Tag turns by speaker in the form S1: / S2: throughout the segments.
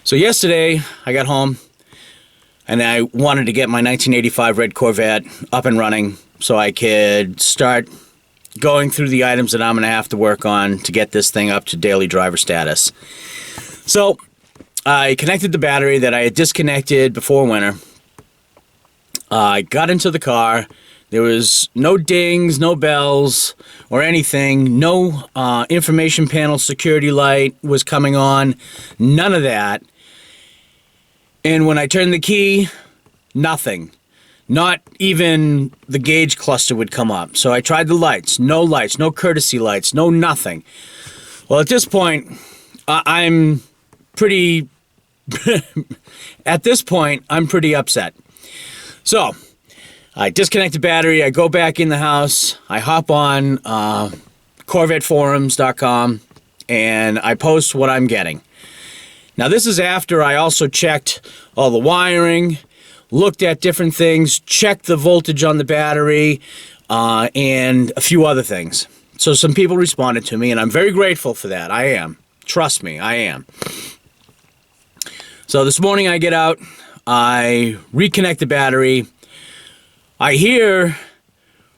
S1: So yesterday I got home and I wanted to get my 1985 red Corvette up and running so I could start going through the items that I'm going to have to work on to get this thing up to daily driver status. So I connected the battery that I had disconnected before winter. I got into the car. There was no dings, no bells, or anything. No information panel security light was coming on. None of that. And when I turned the key, nothing. Not even the gauge cluster would come up. So I tried the lights, no courtesy lights, no nothing. Well, at this point, I'm pretty... at this point, I'm pretty upset. So I disconnect the battery, I go back in the house, I hop on CorvetteForums.com, and I post what I'm getting. Now this is after I also checked all the wiring, looked at different things, checked the voltage on the battery, and a few other things. So some people responded to me, and I'm very grateful for that. I am. Trust me, I am. So this morning I get out, I reconnect the battery. I hear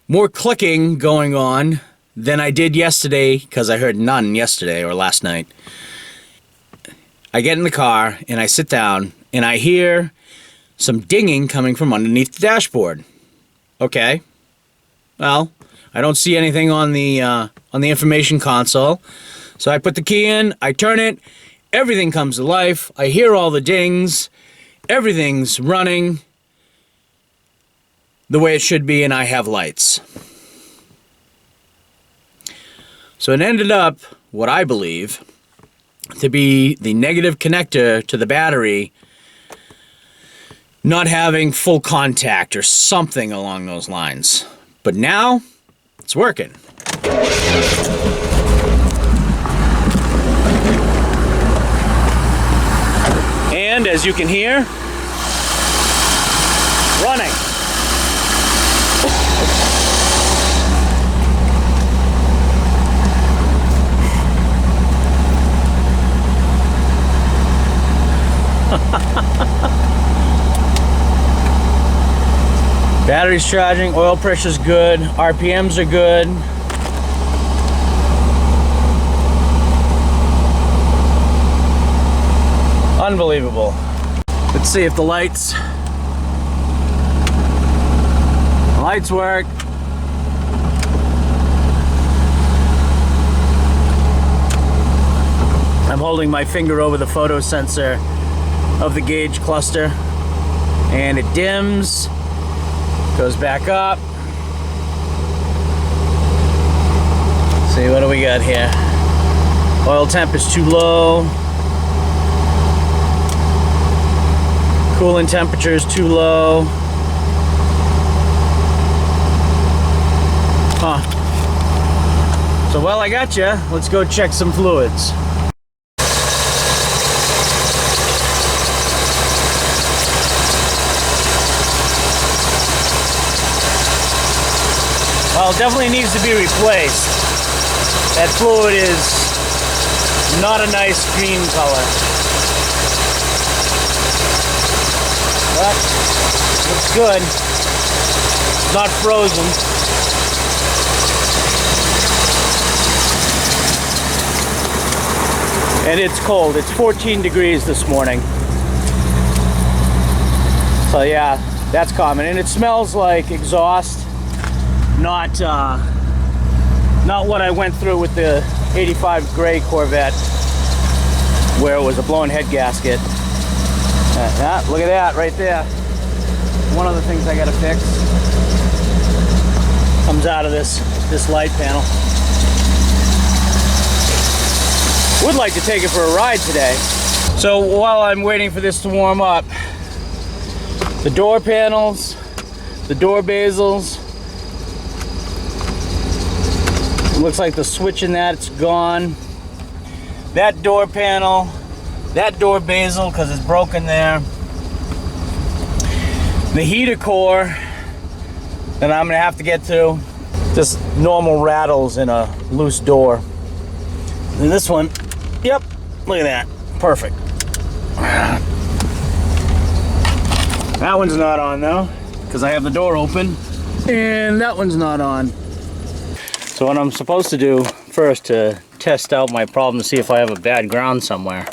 S1: more clicking going on than I did yesterday, because I heard none yesterday or last night. I get in the car and I sit down and I hear some dinging coming from underneath the dashboard. Okay. Well, I don't see anything on the information console. So I put the key in, I turn it, everything comes to life. I hear all the dings. Everything's running the way it should be, and I have lights. So it ended up, what I believe, to be the negative connector to the battery not having full contact or something along those lines. But now, it's working. And as you can hear, running. Battery's charging, oil pressure's good, RPMs are good. Unbelievable. Let's see if the lights work. I'm holding my finger over the photo sensor of the gauge cluster, and it dims, goes back up. Let's see, what do we got here? Oil temp is too low. Coolant temperature is too low. Huh. So while I got you, let's go check some fluids. Well, it definitely needs to be replaced. That fluid is not a nice green color. But looks good. Not frozen. And it's cold. It's 14 degrees this morning. So yeah, that's common. And it smells like exhaust. Not what I went through with the 85 gray Corvette, where it was a blown head gasket. Look at that right there. One of the things I gotta fix comes out of this light panel. Would like to take it for a ride today. So while I'm waiting for this to warm up, the door panels, the door bezels, looks like the switch in that, it's gone. That door panel, that door bezel, because it's broken there. The heater core that I'm gonna have to get to, just normal rattles in a loose door. And this one, yep, look at that, perfect. That one's not on though, because I have the door open, and that one's not on. So what I'm supposed to do first to test out my problem to see if I have a bad ground somewhere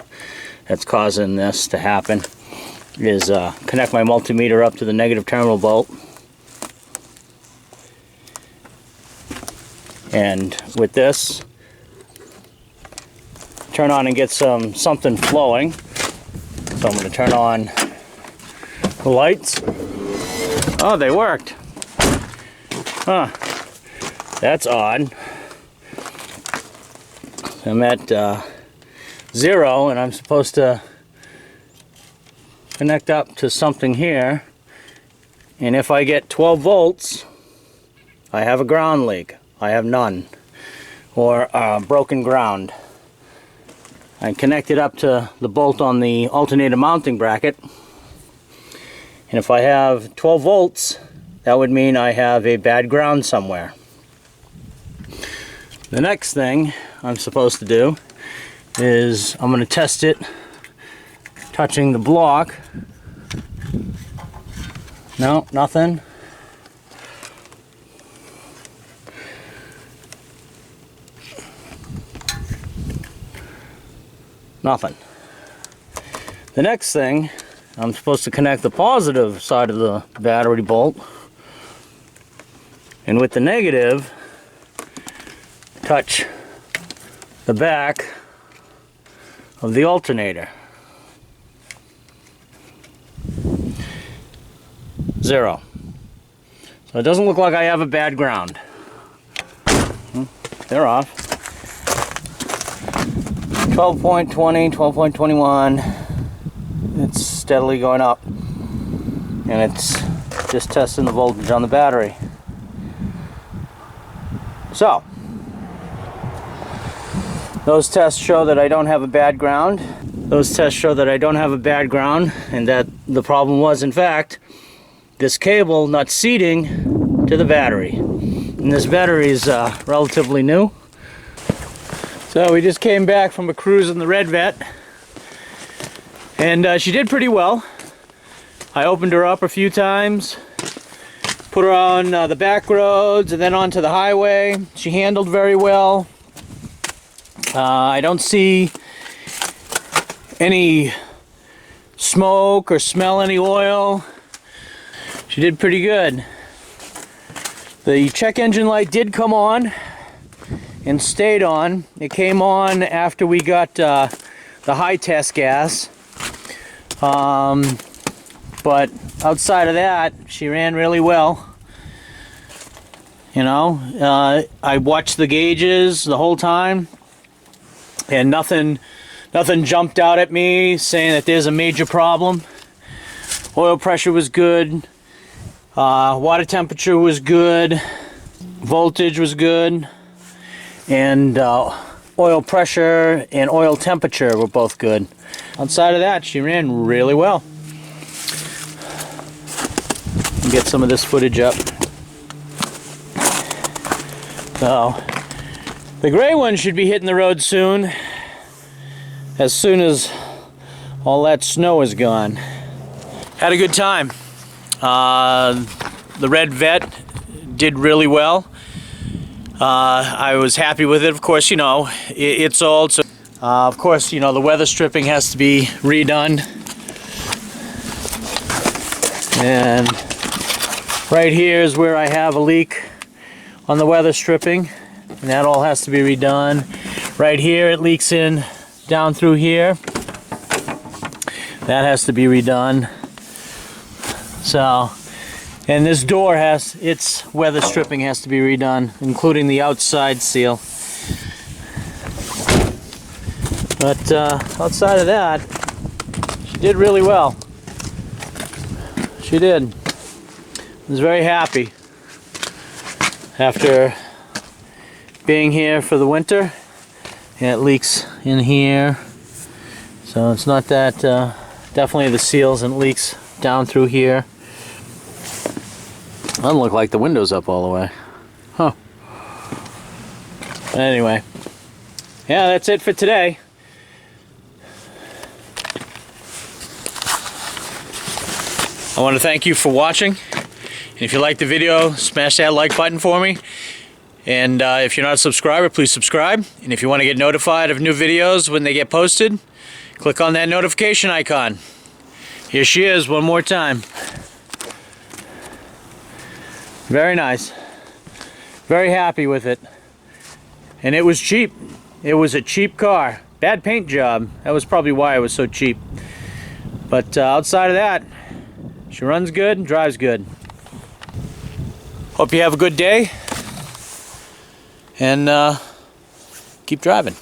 S1: that's causing this to happen is connect my multimeter up to the negative terminal bolt. And with this, turn on and get something flowing. So I'm going to turn on the lights. Oh, they worked. Huh. That's odd. I'm at 0 and I'm supposed to connect up to something here. And if I get 12 volts, I have a ground leak. I have none. Or broken ground. I connect it up to the bolt on the alternator mounting bracket. And if I have 12 volts, that would mean I have a bad ground somewhere. The next thing I'm supposed to do is I'm going to test it touching the block. No, nothing. Nothing. The next thing, I'm supposed to connect the positive side of the battery bolt, and with the negative, touch the back of the alternator. 0. So it doesn't look like I have a bad ground. They're off. 12.20, 12.21. It's steadily going up. And it's just testing the voltage on the battery. So, those tests show that I don't have a bad ground. Those tests show that I don't have a bad ground, and that the problem was, in fact, this cable not seating to the battery. And this battery is relatively new. So we just came back from a cruise in the Red Vet, and she did pretty well. I opened her up a few times, put her on the back roads and then onto the highway. She handled very well. I don't see any smoke or smell any oil. She did pretty good. The check engine light did come on and stayed on. It came on after we got the high test gas. But outside of that, she ran really well. You know, I watched the gauges the whole time, and nothing jumped out at me saying that there's a major problem. Oil pressure was good. Water temperature was good. Voltage was good. And oil pressure and oil temperature were both good. Outside of that, she ran really well. Get some of this footage up. So, the gray one should be hitting the road soon as all that snow is gone. Had a good time. The Red Vet did really well. I was happy with it. Of course, you know, it's old, so of course, you know, the weather stripping has to be redone. And right here is where I have a leak on the weather stripping, and that all has to be redone. Right here it leaks in down through here. That has to be redone. So, and this door its weather stripping has to be redone, including the outside seal. But outside of that, she did really well. She did. I was very happy after being here for the winter. And it leaks in here, so it's not that definitely the seals, and it leaks down through here. Doesn't look like the window's up all the way. Huh. Anyway, yeah, that's it for today. I want to thank you for watching. And if you liked the video, smash that like button for me. And if you're not a subscriber, please subscribe. And if you want to get notified of new videos when they get posted, click on that notification icon. Here she is one more time. Very nice. Very happy with it. And it was cheap. It was a cheap car. Bad paint job. That was probably why it was so cheap. But outside of that, she runs good and drives good. Hope you have a good day. And keep driving.